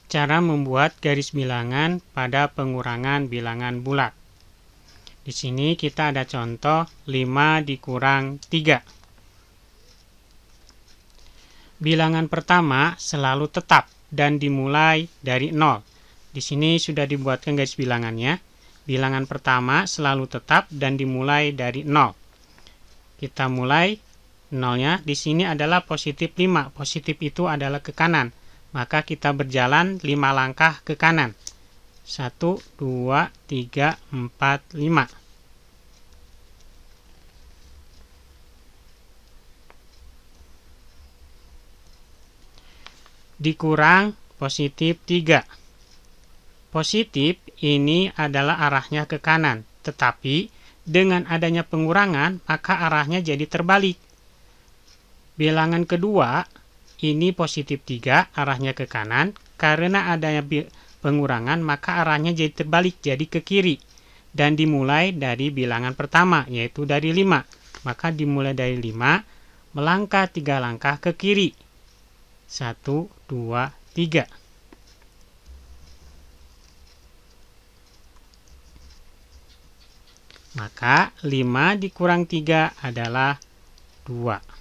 Cara membuat garis bilangan pada pengurangan bilangan bulat. Di sini kita ada contoh 5 dikurang 3. Bilangan pertama selalu tetap dan dimulai dari 0. Di sini sudah dibuatkan garis bilangannya. Bilangan pertama selalu tetap dan dimulai dari 0. Kita mulai 0-nya. Di sini adalah positif 5. Positif itu adalah ke kanan. Maka kita berjalan 5 langkah ke kanan. 1, 2, 3, 4, 5. Dikurang positif 3. Positif ini adalah arahnya ke kanan. Tetapi dengan adanya pengurangan maka arahnya jadi terbalik. Bilangan kedua ini positif 3, arahnya ke kanan. Karena adanya pengurangan, maka arahnya jadi terbalik, jadi ke kiri. Dan dimulai dari bilangan pertama, yaitu dari 5. Maka dimulai dari 5, melangkah 3 langkah ke kiri. 1, 2, 3. Maka 5 dikurang 3 adalah 2.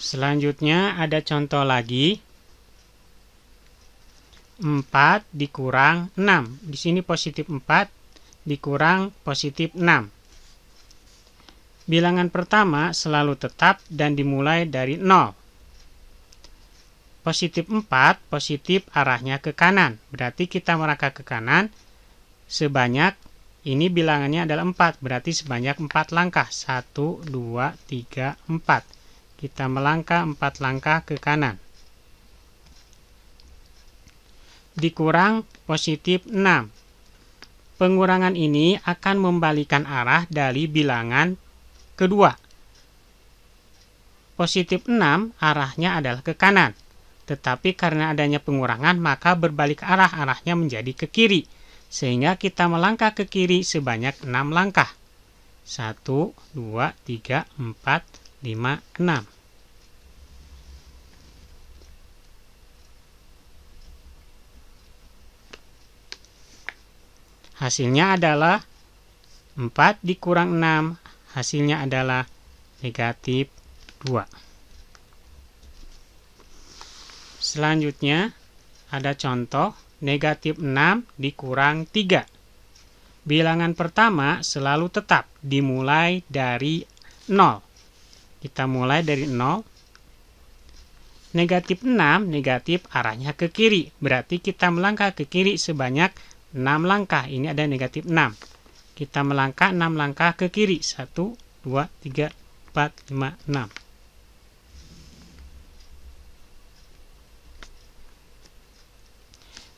Selanjutnya ada contoh lagi. 4 dikurang 6. Di sini positif 4 dikurang positif 6. Bilangan pertama selalu tetap dan dimulai dari 0. Positif 4, positif arahnya ke kanan. Berarti kita melangkah ke kanan sebanyak, ini bilangannya adalah 4. Berarti sebanyak 4 langkah. 1, 2, 3, 4. Kita melangkah 4 langkah ke kanan. Dikurang positif 6. Pengurangan ini akan membalikan arah dari bilangan kedua. Positif 6 arahnya adalah ke kanan. Tetapi karena adanya pengurangan maka berbalik arah, arahnya menjadi ke kiri. Sehingga kita melangkah ke kiri sebanyak 6 langkah. 1, 2, 3, 4, 5, 6. Hasilnya adalah 4 dikurang 6. Hasilnya adalah negatif 2. Selanjutnya ada contoh negatif 6 dikurang 3. Bilangan pertama selalu tetap dimulai dari 0. Kita mulai dari 0. Negatif 6, negatif arahnya ke kiri. Berarti kita melangkah ke kiri sebanyak 6 langkah. Ini ada negatif 6. Kita melangkah 6 langkah ke kiri. 1, 2, 3, 4, 5, 6.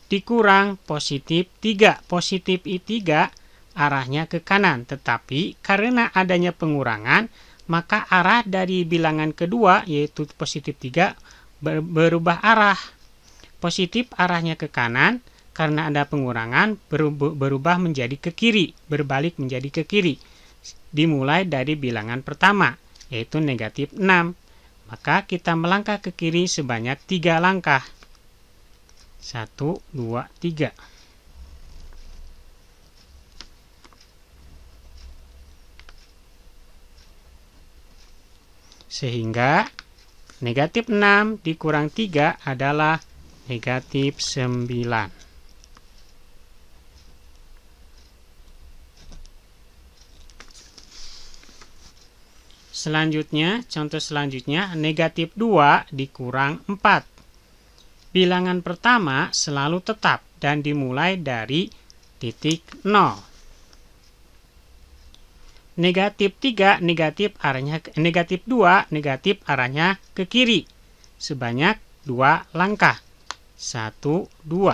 Dikurang positif 3. Positif I3 arahnya ke kanan. Tetapi karena adanya pengurangan, maka arah dari bilangan kedua, yaitu positif 3, berubah arah. Positif arahnya ke kanan, karena ada pengurangan, berubah menjadi ke kiri. Berbalik menjadi ke kiri. Dimulai dari bilangan pertama, yaitu negatif 6. Maka kita melangkah ke kiri sebanyak 3 langkah. 1, 2, 3. Sehingga negatif 6 dikurang 3 adalah negatif 9. Selanjutnya, contoh selanjutnya, negatif 2 dikurang 4. Bilangan pertama selalu tetap dan dimulai dari titik 0. Negatif 3, negatif arahnya negatif 2, negatif arahnya ke kiri. Sebanyak 2 langkah. 1, 2.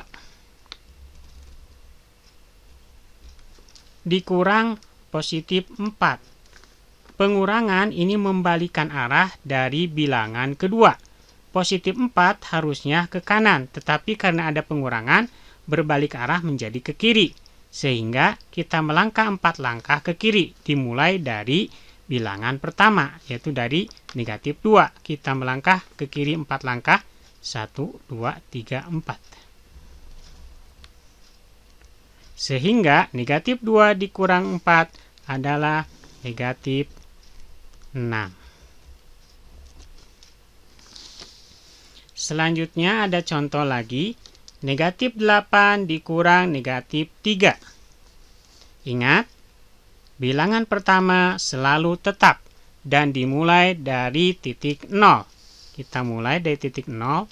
Dikurang positif 4. Pengurangan ini membalikan arah dari bilangan kedua. Positif 4 harusnya ke kanan, tetapi karena ada pengurangan, berbalik arah menjadi ke kiri. Sehingga kita melangkah 4 langkah ke kiri, dimulai dari bilangan pertama, yaitu dari negatif 2. Kita melangkah ke kiri 4 langkah, 1, 2, 3, 4. Sehingga negatif 2 dikurang 4 adalah negatif 6. Selanjutnya ada contoh lagi, negatif 8 dikurang negatif 3. Ingat, bilangan pertama selalu tetap dan dimulai dari titik 0. Kita mulai dari titik 0.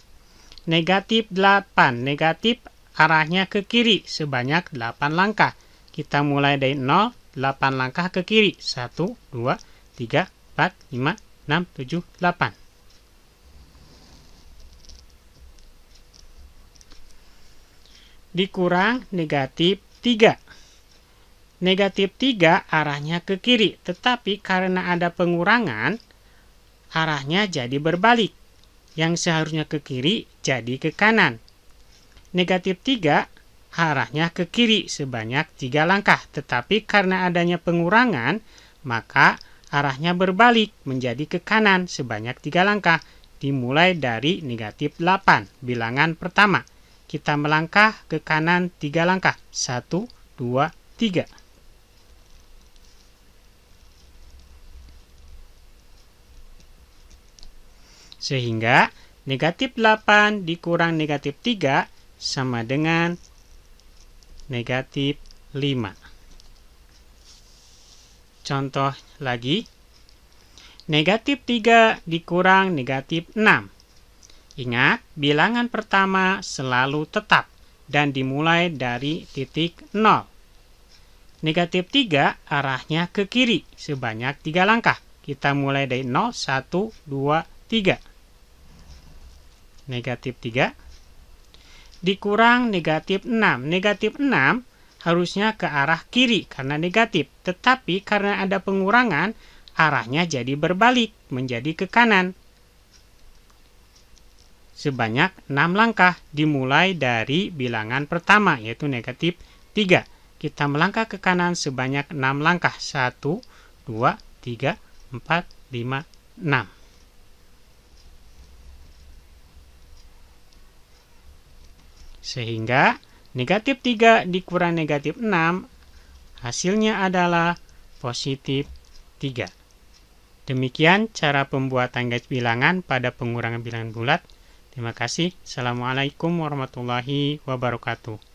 Negatif 8, negatif arahnya ke kiri sebanyak 8 langkah. Kita mulai dari 0, 8 langkah ke kiri. 1, 2, 3, 4, 5, 6, 7, 8. Dikurang negatif 3. Negatif 3 arahnya ke kiri, tetapi karena ada pengurangan, arahnya jadi berbalik. Yang seharusnya ke kiri jadi ke kanan. Negatif 3 arahnya ke kiri sebanyak 3 langkah, tetapi karena adanya pengurangan, maka arahnya berbalik menjadi ke kanan sebanyak 3 langkah, dimulai dari negatif 8, bilangan pertama. Kita melangkah ke kanan 3 langkah. 1, 2, 3. Sehingga negatif 8 dikurang negatif 3 sama dengan negatif 5. Contoh lagi. Negatif 3 dikurang negatif 6. Ingat, bilangan pertama selalu tetap dan dimulai dari titik 0. Negatif 3 arahnya ke kiri sebanyak 3 langkah. Kita mulai dari 0, 1, 2, 3. Negatif 3 dikurang negatif 6. Negatif 6 harusnya ke arah kiri karena negatif. Tetapi karena ada pengurangan, arahnya jadi berbalik menjadi ke kanan. Sebanyak 6 langkah dimulai dari bilangan pertama, yaitu negatif 3. Kita melangkah ke kanan sebanyak 6 langkah. 1, 2, 3, 4, 5, 6. Sehingga negatif 3 dikurang negatif 6 hasilnya adalah positif 3. Demikian cara pembuatan garis bilangan pada pengurangan bilangan bulat. Terima kasih. Assalamualaikum warahmatullahi wabarakatuh.